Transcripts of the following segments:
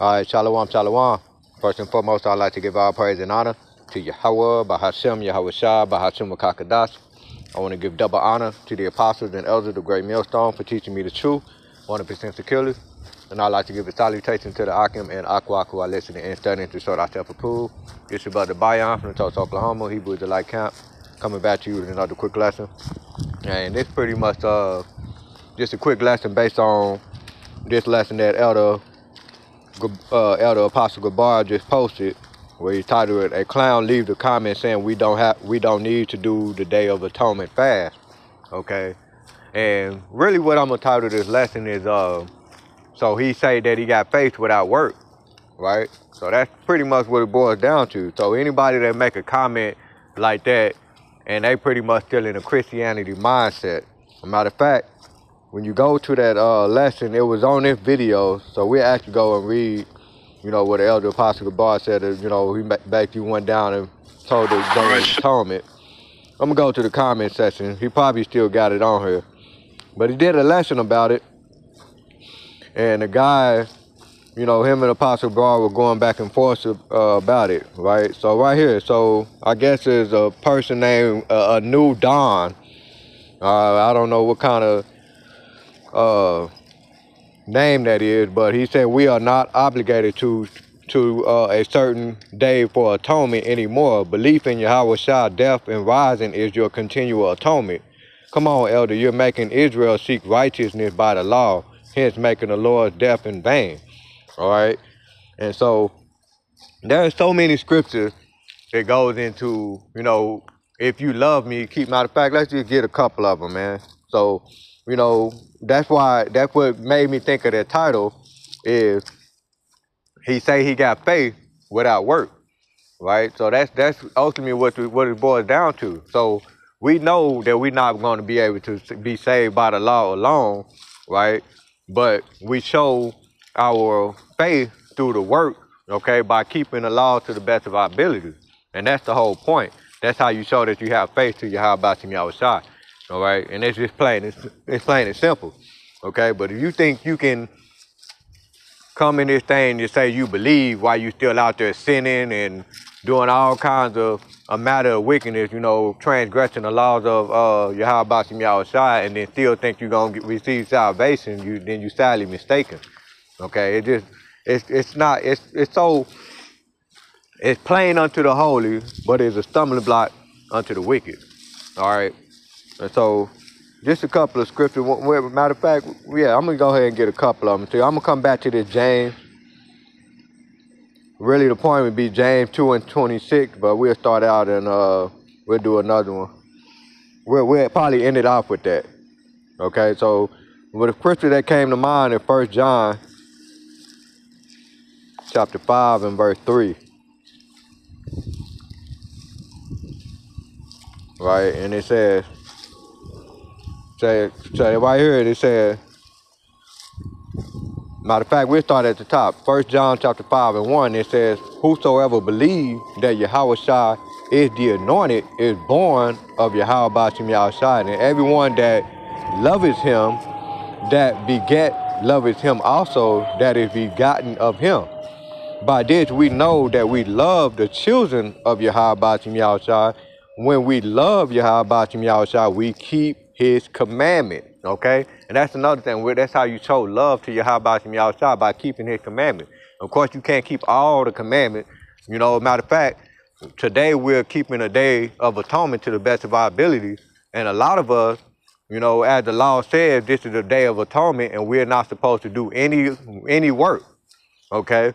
All right, shalom, shalom. First and foremost, I'd like to give all praise and honor to Yahweh, Bahashem, Yahweh Shah, Bahashem Kakadash. I want to give double honor to the apostles and elders of the Great Millstone for teaching me the truth, 100% securely. And I'd like to give a salutation to the Akim and Aqua who are listening and studying to show thyself approved. This is your brother Bayan from Tulsa, Oklahoma, Hebrew Israelite Camp, coming back to you with another quick lesson. And it's pretty much just a quick lesson based on this lesson that Elder Apostle Gabar just posted, where he titled it, "A clown leaves a comment saying we don't need to do the Day of Atonement fast." Okay, and really what I'm gonna title this lesson is so he say that he got faith without work, right? So that's pretty much what it boils down to. So anybody that make a comment like that, and they pretty much still in a Christianity mindset. As a matter of fact, when you go to that lesson, it was on this video, so we actually go and read, what the Elder Apostle Gabar said, he basically went down and told the Day of Atonement. I'm gonna go to the comment section. He probably still got it on here, but he did a lesson about it, and the guy, him and Apostle Gabar were going back and forth about it, right? So right here, so I guess there's a person named a New Dawn. I don't know what kind of name that is, but he said we are not obligated to a certain day for atonement anymore. Belief in Yahweh Shah, death and rising is your continual atonement. Come on, Elder, you're making Israel seek righteousness by the law, hence making the Lord's death in vain. All right, and so there are so many scriptures that goes into, if you love me, keep. Matter of fact, let's just get a couple of them, man. So, that's what made me think of that title is he say he got faith without work, right? So that's ultimately what it boils down to. So we know that we're not going to be able to be saved by the law alone, right? But we show our faith through the work, okay, by keeping the law to the best of our ability. And that's the whole point. That's how you show that you have faith to Yahweh Yahweh Shai. All right, and it's just plain. It's plain and simple. Okay, but if you think you can come in this thing and say you believe while you still out there sinning and doing all kinds of a matter of wickedness, transgressing the laws of Yahweh Yahweh Shai, and then still think you're gonna receive salvation, then you sadly mistaken. Okay, it's plain unto the holy, but it's a stumbling block unto the wicked. All right. And so, just a couple of scriptures. Matter of fact, yeah, I'm going to go ahead and get a couple of them too. I'm going to come back to this James. Really, the point would be James 2:26, but we'll start out and we'll do another one. We'll probably end it off with that. Okay, so with a scripture that came to mind in 1 John chapter 5 and verse 3. Right, and it says, say right here, it says, matter of fact, we'll start at the top. 1 John chapter 5 and 1, it says, whosoever believes that Yahweh Shai is the anointed is born of Yahweh Bashim Yahweh Shai. And everyone that loveth him, that beget, loveth him also, that is begotten of him. By this we know that we love the children of Yahweh Bashim Yahweh Shai. When we love Yahweh Bashim Yahweh Shai, we keep his commandment, okay? And that's another thing. That's how you show love to Yahweh Bashim Yahweh Shai, by keeping his commandment. Of course, you can't keep all the commandments. Matter of fact, today we're keeping a Day of Atonement to the best of our abilities. And a lot of us, as the law says, this is a Day of Atonement, and we're not supposed to do any work, okay?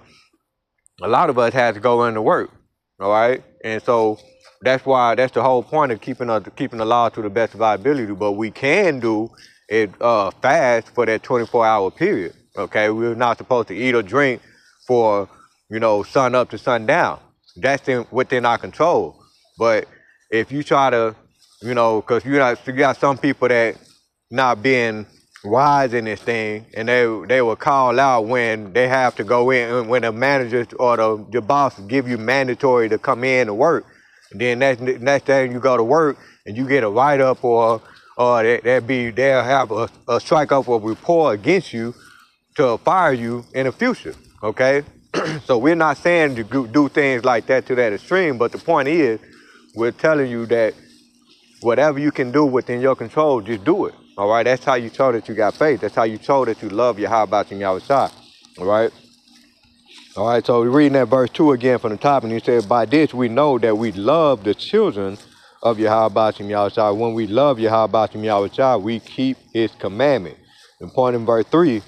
A lot of us have to go into work, all right? And so that's the whole point of keeping the law to the best of our ability. But we can do it fast for that 24-hour period, okay? We're not supposed to eat or drink for, sun up to sundown. That's within our control. But if you try to, because you got some people that not being wise in this thing, and they will call out when they have to go in, when the managers or the boss give you mandatory to come in to work. And then next day you go to work and you get a write-up or they'll have a strike up or report against you to fire you in the future, okay? So we're not saying to do things like that to that extreme, but the point is, we're telling you that whatever you can do within your control, just do it. All right, that's how you show that you got faith. That's how you show that you love your how about you outside. All right. All right, so we're reading that verse 2 again from the top, and he said, by this we know that we love the children of Yahweh Yahushua. When we love Yahweh Yahushua, we keep his commandment. And point in verse 3,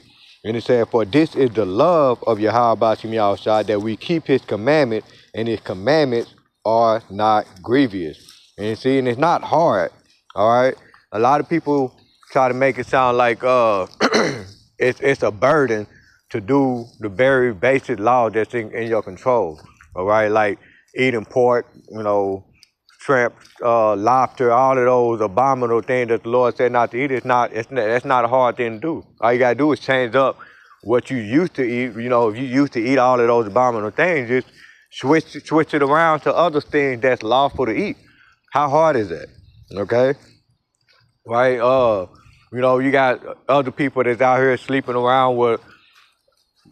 and it said, for this is the love of Yahweh Yahushua, that we keep his commandment, and his commandments are not grievous. And you see, and it's not hard, all right? A lot of people try to make it sound like it's a burden to do the very basic law that's in your control, all right? Like eating pork, shrimp, lobster, all of those abominable things that the Lord said not to eat. That's not a hard thing to do. All you gotta do is change up what you used to eat. If you used to eat all of those abominable things, just switch it around to other things that's lawful to eat. How hard is that? Okay, right? You got other people that's out here sleeping around with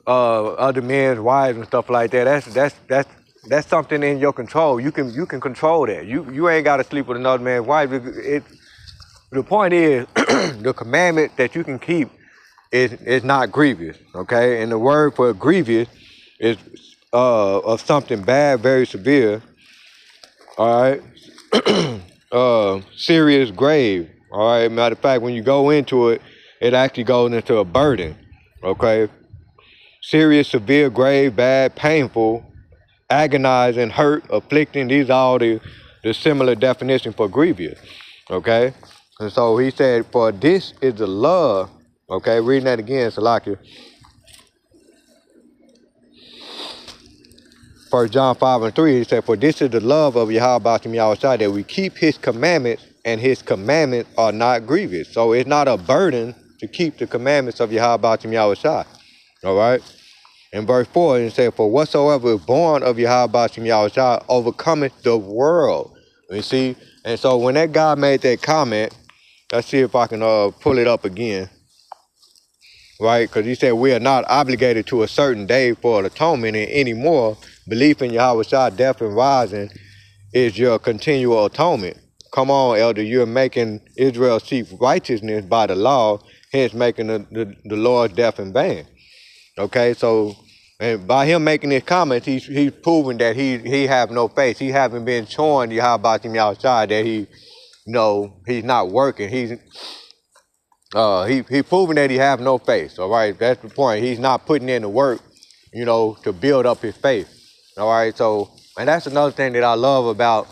other men's wives and stuff like that. That's something in your control. You can control that. You ain't got to sleep with another man's wife. The point is, the commandment that you can keep is not grievous. Okay, and the word for grievous is of something bad, very severe. All right, serious, grave. All right. Matter of fact, when you go into it, it actually goes into a burden. Okay. Serious, severe, grave, bad, painful, agonizing, hurt, afflicting. These are all the similar definition for grievous. Okay. And so he said, for this is the love. Okay. Reading that again, Salakia. 1 John 5:3, he said, for this is the love of Yahweh Yahushua, that we keep his commandments, and his commandments are not grievous. So it's not a burden to keep the commandments of Yahweh Yahushua. All right? In verse 4, it said, for whatsoever is born of Yahweh Yahushua overcometh the world. You see? And so when that guy made that comment, let's see if I can pull it up again. Right? Because he said we are not obligated to a certain day for an atonement anymore. Belief in Yahweh Shah, death and rising is your continual atonement. Come on, elder, you're making Israel seek righteousness by the law, hence making the Lord's death in vain. Okay, so and by him making this comment, he's proving that he have no faith. He haven't been showing Yahweh Shah that he's not working. He's proving that he have no faith. All right, that's the point. He's not putting in the work, to build up his faith. All right, so, and that's another thing that I love about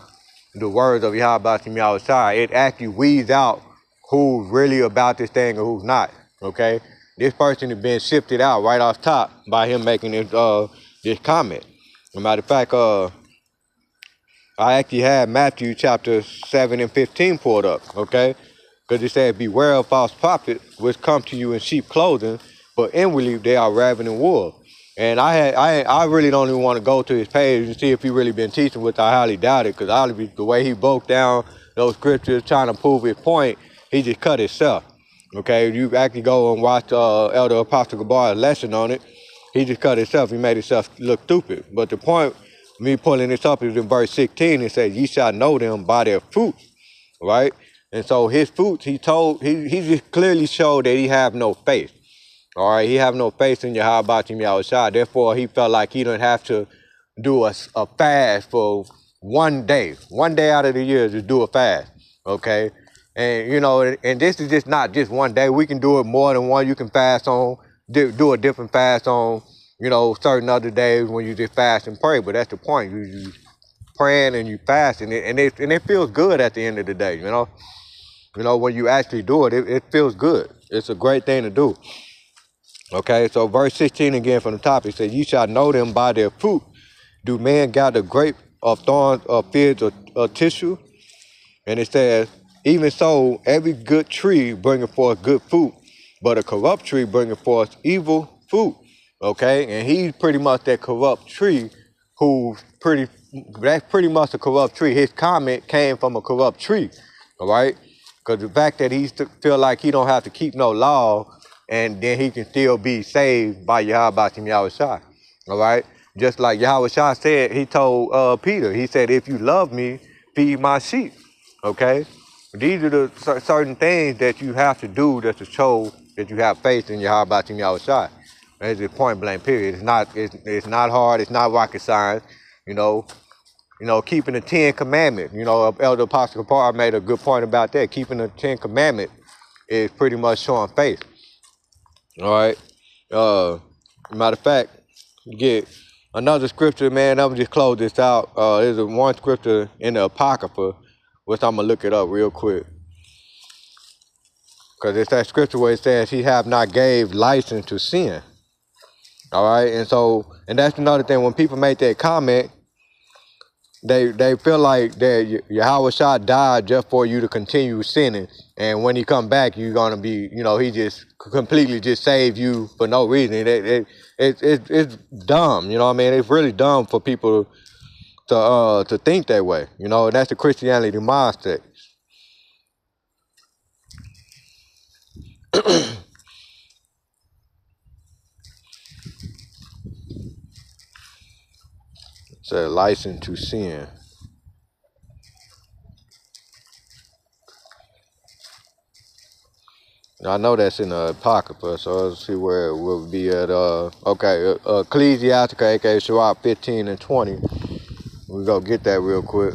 the words of Yahweh Shai. It actually weeds out who's really about this thing and who's not. Okay, this person has been shifted out right off top by him making this comment. As a matter of fact, I actually had Matthew chapter 7 and 15 pulled up. Okay. Because it said, beware of false prophets, which come to you in sheep clothing, but inwardly they are ravening wolves. And I really don't even want to go to his page and see if he really been teaching, which I highly doubt it, because the way he broke down those scriptures trying to prove his point, he just cut himself. Okay, you actually go and watch Elder Apostle Gabar's lesson on it. He just cut himself. He made himself look stupid. But the point, me pulling this up, is in verse 16. It says, ye shall know them by their fruits, right? And so his fruits, he just clearly showed that he have no faith. All right, he have no faith in Yahweh Yahushua. Therefore, he felt like he didn't have to do a fast for one day out of the year to do a fast. Okay, and and this is just not just one day. We can do it more than one. You can fast on, do a different fast on, certain other days when you just fast and pray. But that's the point. You praying and you fasting, and it feels good at the end of the day. When you actually do it, it feels good. It's a great thing to do. Okay, so verse 16 again from the top, it says, ye shall know them by their fruit. Do men gather grape of thorns or figs or tissue? And it says, even so, every good tree bringeth forth good fruit, but a corrupt tree bringeth forth evil fruit. Okay, and he's pretty much that corrupt tree that's pretty much a corrupt tree. His comment came from a corrupt tree, all right? Because the fact that he feel like he don't have to keep no law, and then he can still be saved by Yahweh Yahushua. All right. Just like Yahweh Shah said, he told Peter, he said, if you love me, feed my sheep. Okay. These are the certain things that you have to do just to show that you have faith in Yahweh Bashim Yahweh Shah. That's a point blank period. It's not hard. It's not rocket science. You know, keeping the 10 Commandments. Elder Apostle Parr made a good point about that. Keeping the 10 Commandments is pretty much showing faith. All right. Matter of fact, get another scripture, man. I'm gonna just close this out. There's one scripture in the Apocrypha, which I'm gonna look it up real quick. Because it's that scripture where it says he have not gave license to sin. All right. And that's another thing. When people make that comment, they feel like that Yahweh Shah died just for you to continue sinning, and when he come back, you're gonna be, he just completely just saved you for no reason. It's dumb, you know what I mean? It's really dumb for people to think that way, and that's the Christianity mindset. It's a license to sin. I know that's in the Apocrypha, so let's see where it will be at. Ecclesiastica, aka Sirach 15 and 20. We go get that real quick.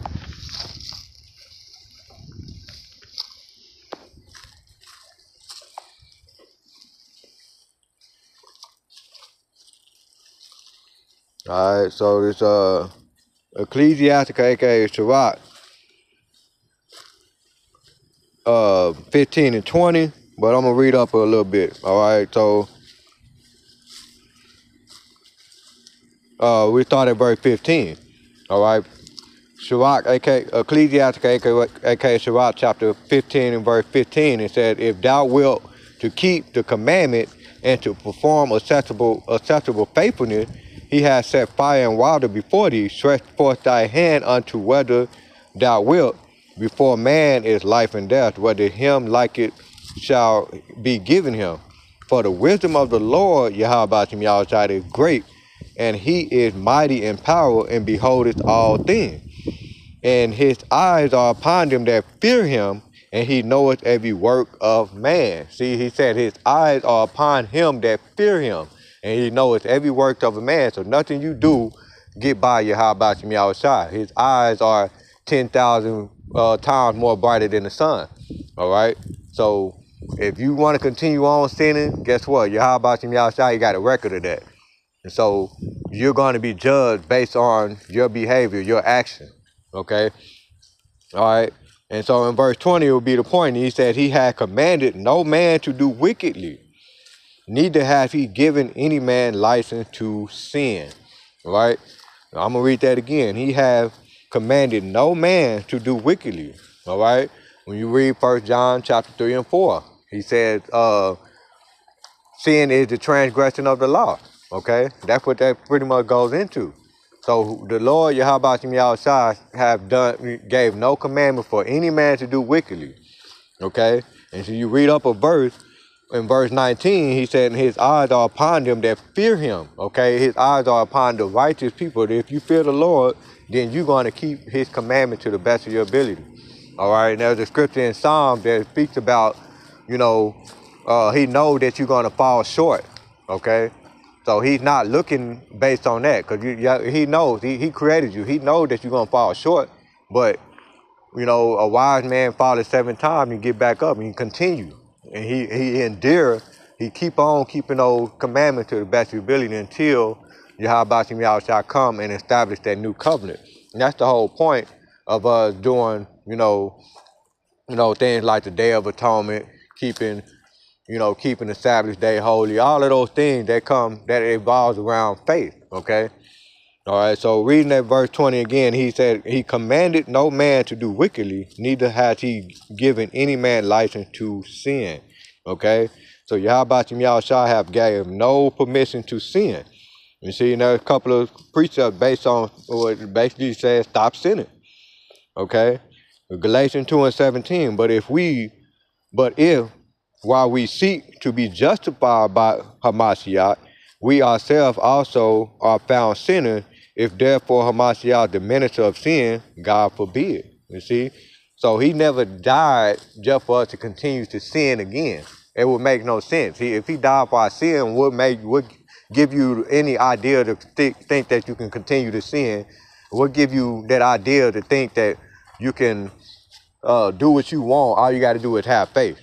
All right, so this Ecclesiastica, aka Sirach 15 and 20, but I'm gonna read up a little bit. All right, so we start at verse 15. All right, Sirach, aka Ecclesiastica, aka Sirach chapter 15 and verse 15. It said, if thou wilt to keep the commandment and to perform acceptable faithfulness, he has set fire and water before thee. Stretch forth thy hand unto whether thou wilt. Before man is life and death, whether him like it shall be given him. For the wisdom of the Lord, Yahweh Bashim Yahushua, is great, and he is mighty in power, and beholdeth all things. And his eyes are upon them that fear him, and he knoweth every work of man. See, he said his eyes are upon him that fear him, and he knoweth every work of a man. So nothing you do get by Yahweh Bashim Yahushua. His eyes are 10,000 times more brighter than the sun. All right. So if you want to continue on sinning, guess what? Yahweh Bashim Yahushua, you got a record of that. And so you're going to be judged based on your behavior, your action. Okay. All right. And so in verse 20 will be the point. He said he had commanded no man to do wickedly, neither hath he given any man license to sin. All right. I'm going to read that again. He have commanded no man to do wickedly. All right. When you read 1 John chapter 3 and 4, he says, sin is the transgression of the law. Okay. That's what that pretty much goes into. So the Lord Yahweh Bashim Yahushua gave no commandment for any man to do wickedly. Okay. And so you read up a verse. In verse 19, he said, his eyes are upon them that fear him. Okay, his eyes are upon the righteous people. If you fear the Lord, then you're going to keep his commandment to the best of your ability. All right, and there's a scripture in Psalm that speaks about, he knows that you're going to fall short. Okay, so he's not looking based on that, because he knows, he created you. He knows that you're going to fall short, but, a wise man falls 7 times and get back up and continue. And he endure, he keep on keeping those commandments to the best of your ability until Yahweh Bashim Yahushua come and establish that new covenant. And that's the whole point of us doing, things like the Day of Atonement, keeping the Sabbath day holy, all of those things that evolves around faith, okay? All right, so reading that verse 20 again, he said, he commanded no man to do wickedly, neither has he given any man license to sin. Okay? So Yahweh Bashim Yahushua have gave no permission to sin. You see, there's a couple of precepts based on what basically says stop sinning. Okay? Galatians 2 and 17. But if while we seek to be justified by Hamashiach, we ourselves also are found sinners. If therefore Hamashiach, the minister of sin, God forbid. You see? So he never died just for us to continue to sin again. It would make no sense. If he died for our sin, would give you any idea to think that you can continue to sin. Would give you that idea to think that you can do what you want. All you got to do is have faith.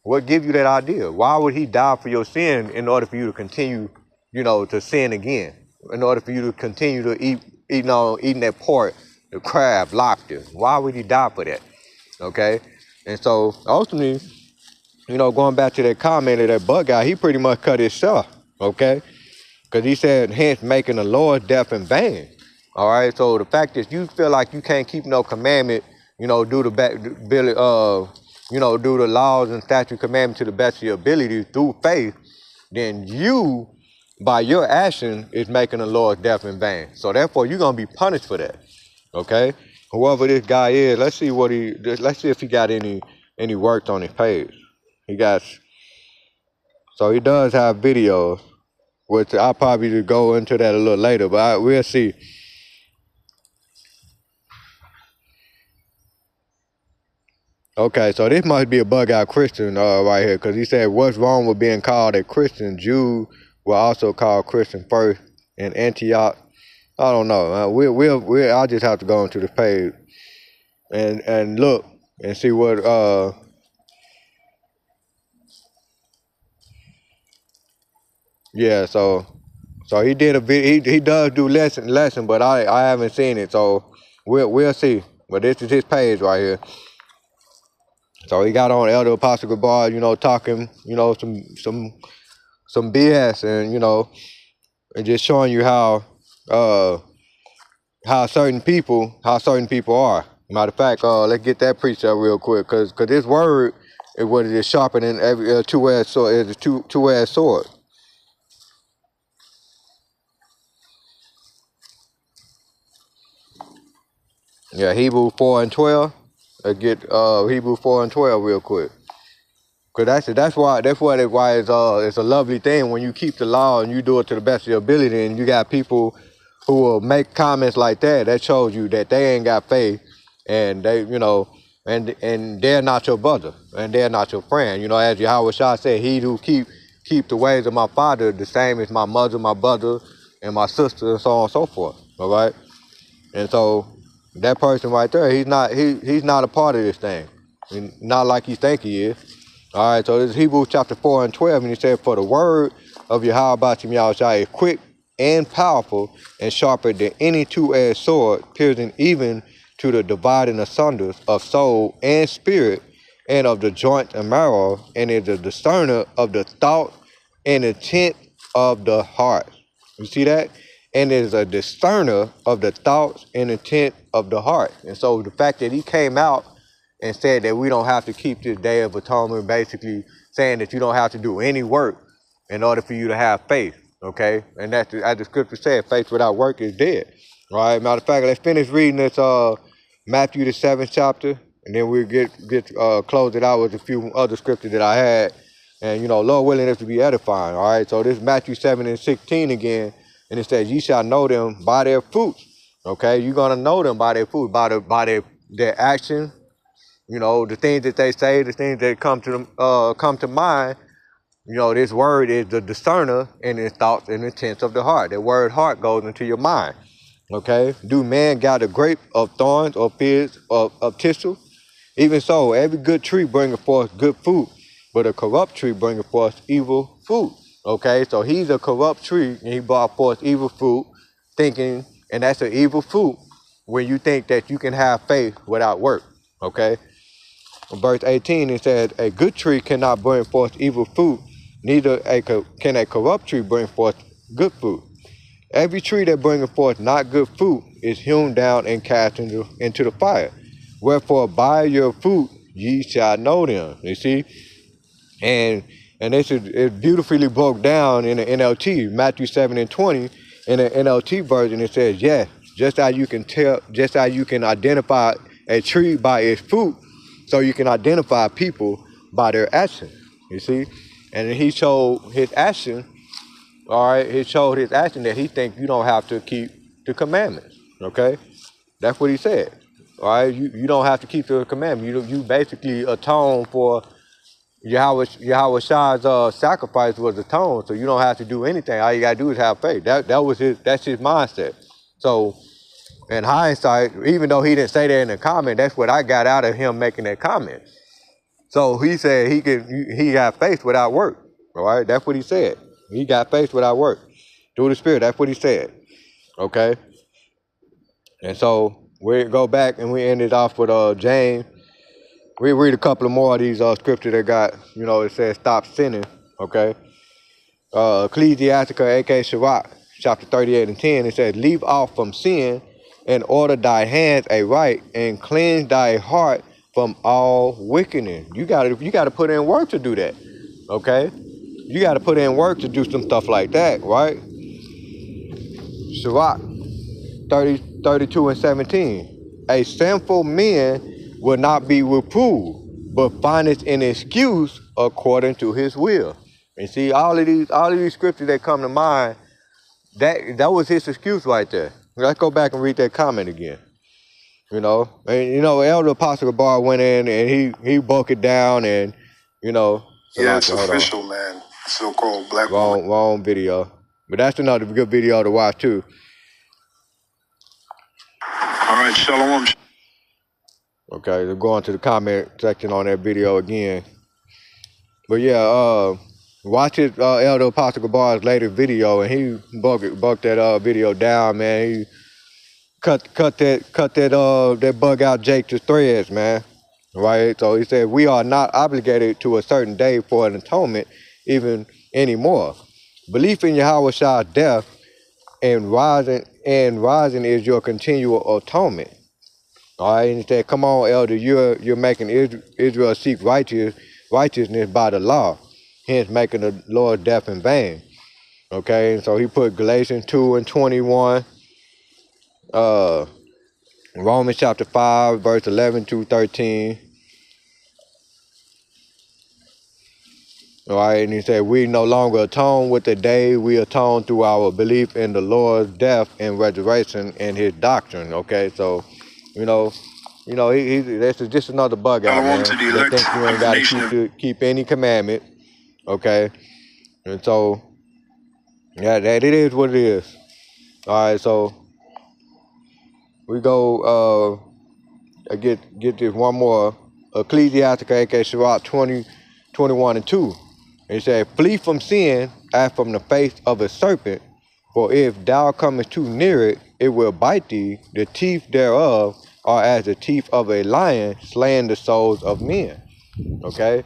What give you that idea? Why would he die for your sin in order for you to continue, to sin again? In order for you to continue to eating that pork, the crab, lobster. Why would he die for that? Okay? And so ultimately, going back to that comment of that bug guy, he pretty much cut himself, okay? Because he said, hence making the Lord's death in vain. All right, so the fact is you feel like you can't keep no commandment, do the laws and statute commandments to the best of your ability through faith, then you, by your action, is making the Lord's death in vain. So therefore, you're gonna be punished for that. Okay? Whoever this guy is, let's see if he got any work on his page. So he does have videos, which I'll probably just go into that a little later, but we'll see. Okay, so this must be a bug-out Christian right here, because he said, what's wrong with being called a Christian? Jews were also called Christian first in Antioch. I don't know. I'll just have to go into the page and look and see what yeah. So he did a video. He does do lesson, but I haven't seen it. So we'll see. But this is his page right here. So he got on Elder Apostle Gabar, talking, some BS, and and just showing you how certain people are. Matter of fact, let's get that precept real quick, cause this word is what it is, sharper than every two-edged sword. It's a two-edged sword. Yeah, Hebrew 4 and 12. Let's get Hebrew 4 and 12 real quick. Cause that's why it's a lovely thing when you keep the law and you do it to the best of your ability, and you got people who will make comments like that. That shows you that they ain't got faith, and they and they're not your brother and they're not your friend. As Yahweh Shah said, he who keep the ways of my father the same as my mother, my brother, and my sister, and so on and so forth. All right, and so that person right there, he's not a part of this thing, not like you think he is. All right, so this is Hebrews chapter 4 and 12, and he said, for the word of Yahweh Bashim Yahushua is quick and powerful and sharper than any two-edged sword, piercing even to the dividing asunder of soul and spirit, and of the joint and marrow, and is a discerner of the thought and intent of the heart. You see that? And is a discerner of the thoughts and intent of the heart. And so the fact that he came out and said that we don't have to keep this Day of Atonement, basically saying that you don't have to do any work in order for you to have faith, okay? And that's as the scripture said, faith without work is dead, right? Matter of fact, let's finish reading this Matthew the 7th chapter, and then we'll close it out with a few other scriptures that I had. And, Lord willing, this to be edifying, all right? So this is Matthew 7 and 16 again, and it says, ye shall know them by their fruits, okay? You're going to know them by their fruit, by their action, the things that they say, the things that come to mind. This word is the discerner in its thoughts and intents of the heart. The word heart goes into your mind. Okay? Do man gather grape of thorns or figs of thistle? Even so, every good tree bringeth forth good fruit, but a corrupt tree bringeth forth evil fruit. Okay? So he's a corrupt tree, and he brought forth evil fruit, thinking, and that's an evil fruit when you think that you can have faith without work. Okay? Verse 18, it says, a good tree cannot bring forth evil fruit, neither can a corrupt tree bring forth good fruit. Every tree that bringeth forth not good fruit is hewn down and cast into the fire. Wherefore by your fruit ye shall know them. You see? And this is beautifully broke down in the NLT, Matthew 7 and 20. In the NLT version, it says, yes, just how you can identify a tree by its fruit, so you can identify people by their action, you see? And he showed his action all right, it showed his action that he think you don't have to keep the commandments. Okay, that's what he said. All right, you don't have to keep the commandments. You basically atone for Yahweh Shai's sacrifice was atoned, so you don't have to do anything. All you gotta do is have faith. That's his mindset. So in hindsight, even though he didn't say that in the comment, that's what I got out of him making that comment. So he said he got faith without work. All right, that's what he said. He got faith without work through the Spirit. That's what he said. Okay, and so we go back and we ended off with James. We read a couple of more of these scriptures that got, it says stop sinning. Okay, Ecclesiastica, aka Sirach, chapter 38 and 10. It says, leave off from sin and order thy hands aright and cleanse thy heart from all wickedness. You gotta put in work to do that. Okay? You gotta put in work to do some stuff like that, right? Sirach 32 and 17. A sinful man will not be reproved, but findeth an excuse according to his will. And see, all of these scriptures that come to mind, that was his excuse right there. Let's go back and read that comment again. Elder Apostle Gabar went in and he broke it down and, Yeah, it's official, man. So-called black wrong video. But that's another good video to watch too. All right, shalom. Okay, let's go on to the comment section on that video again. But yeah, watch his Elder Apostle Gabar's latest video, and he broke that video down, man. He cut that bug out Jake to threads, man. Right? So he said we are not obligated to a certain day for an atonement even anymore. Belief in Yahweh Shai's death and rising is your continual atonement. All right, and he said, come on, Elder, you're making Israel seek righteousness by the law, hence making the Lord's death in vain. Okay, and so he put Galatians 2 and 21, Romans chapter 5, verse 11 to 13. All right, and he said, we no longer atone with the day, we atone through our belief in the Lord's death and resurrection and his doctrine. Okay, so, this is just another bug out, man. They think you ain't got to keep any commandment. Okay, and so, yeah, that it is what it is. All right, so we go, get this one more. Ecclesiastica, aka Sirach 21 and 2. It said, flee from sin as from the face of a serpent, for if thou comest too near it, it will bite thee. The teeth thereof are as the teeth of a lion, slaying the souls of men. Okay?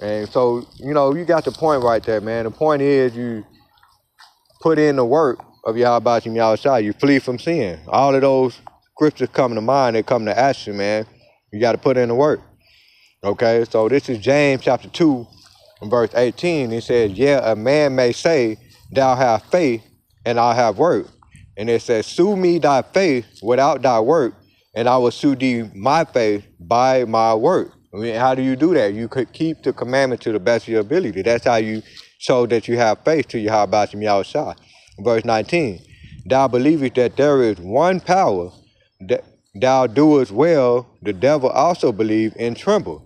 And so, you got the point right there, man. The point is you put in the work of Yahweh Shem Yahushua. You flee from sin. All of those scriptures come to mind, they come to action, man. You got to put in the work. Okay? So this is James chapter 2. In verse 18, it says, yeah, a man may say, thou have faith, and I have work. And it says, sue me thy faith without thy work, and I will sue thee my faith by my work. I mean, how do you do that? You could keep the commandment to the best of your ability. That's how you show that you have faith to Yahweh Shem Yahushua. Verse 19, thou believest that there is one power, that thou doest well, the devil also believe and tremble.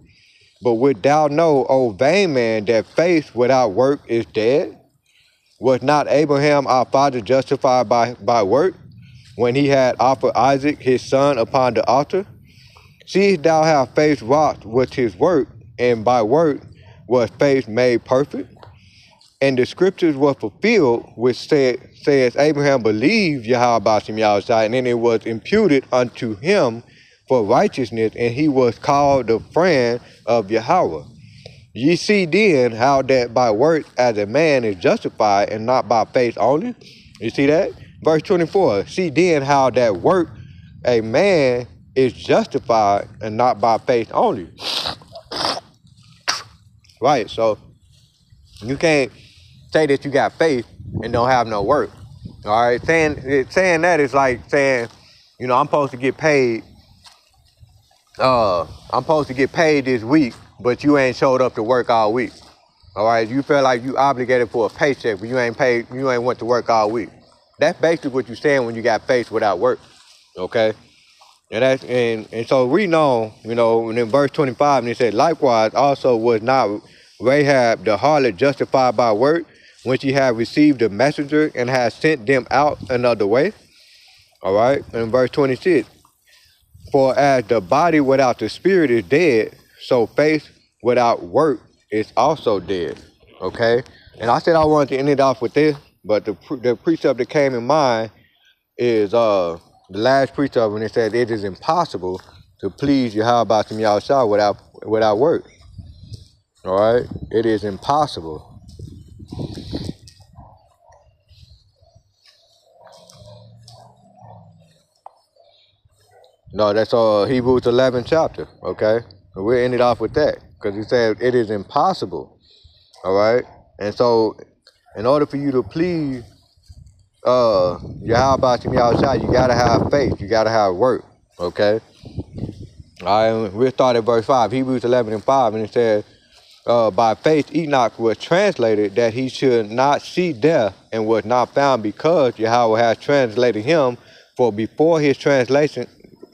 But wilt thou know, O vain man, that faith without work is dead? Was not Abraham our father justified by work, when he had offered Isaac his son upon the altar? Seest thou how faith wrought with his work, and by work was faith made perfect? And the scriptures were fulfilled, which says Abraham believed Yahweh Shem Yahushua, and then it was imputed unto him for righteousness, and he was called the friend of Yahweh. Ye see then how that by works as a man is justified, and not by faith only. You see that? Verse 24, see then how that work a man is justified, and not by faith only. Right, so you can't say that you got faith and don't have no work. All right, saying that is like saying, I'm supposed to get paid. I'm supposed to get paid this week, but you ain't showed up to work all week. All right, you feel like you obligated for a paycheck, but you ain't went to work all week. That's basically what you're saying when you got faith without work. Okay? And so we know, and in verse 25, and it said, likewise also was not Rahab the harlot justified by work when she had received the messenger and had sent them out another way. All right, in verse 26, for as the body without the spirit is dead, so faith without work is also dead. Okay, and I said I wanted to end it off with this, but the precept that came in mind is the last precept when it says it is impossible to please Yahweh Shem Yahushua without work. All right, it is impossible. No, that's Hebrews 11 chapter. Okay, so we'll end it off with that because he said it is impossible. All right, and so in order for you to please Yahweh Shem Yahushua, you gotta have faith. You gotta have work. Okay. All right, we'll start at verse 5, Hebrews 11 and 5, and it says, by faith Enoch was translated that he should not see death and was not found because Yahweh has translated him. For before his translation,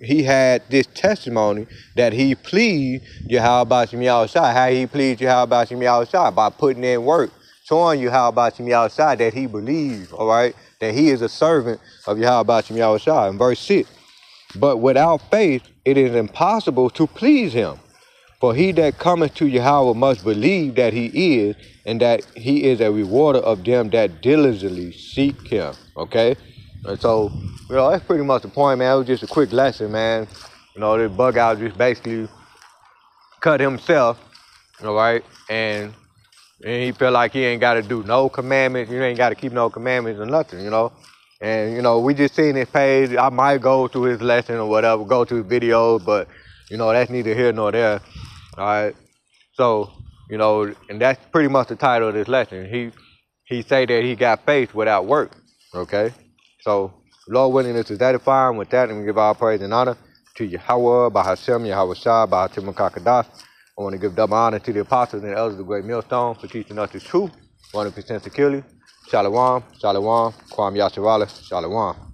he had this testimony that he pleased Yahweh Shem Yahushua. How he pleased Yahweh Shem Yahushua? By putting in work, showing Yahweh Shem Yahushua that he believes, all right, that he is a servant of Yahweh Shem Yahushua. In verse 6, but without faith it is impossible to please him. For he that cometh to Yahweh must believe that he is, and that he is a rewarder of them that diligently seek him. Okay? And so, that's pretty much the point, man. It was just a quick lesson, man. This bug out just basically cut himself, all right? And he felt like he ain't got to do no commandments. You ain't got to keep no commandments or nothing, And, we just seen his page. I might go to his lesson or whatever, go to his videos, but, that's neither here nor there. All right. So, and that's pretty much the title of this lesson. He say that he got faith without work. Okay. So, Lord willing, this is edifying. With that, and we give all praise and honor to Yahweh, Bahashem, Yahweh Shah, Bahatim Kakadash. I want to give double honor to the apostles and the elders of the great millstone for teaching us the truth 100% securely. Shalom, shalom, Kwam Yasharala, shalom.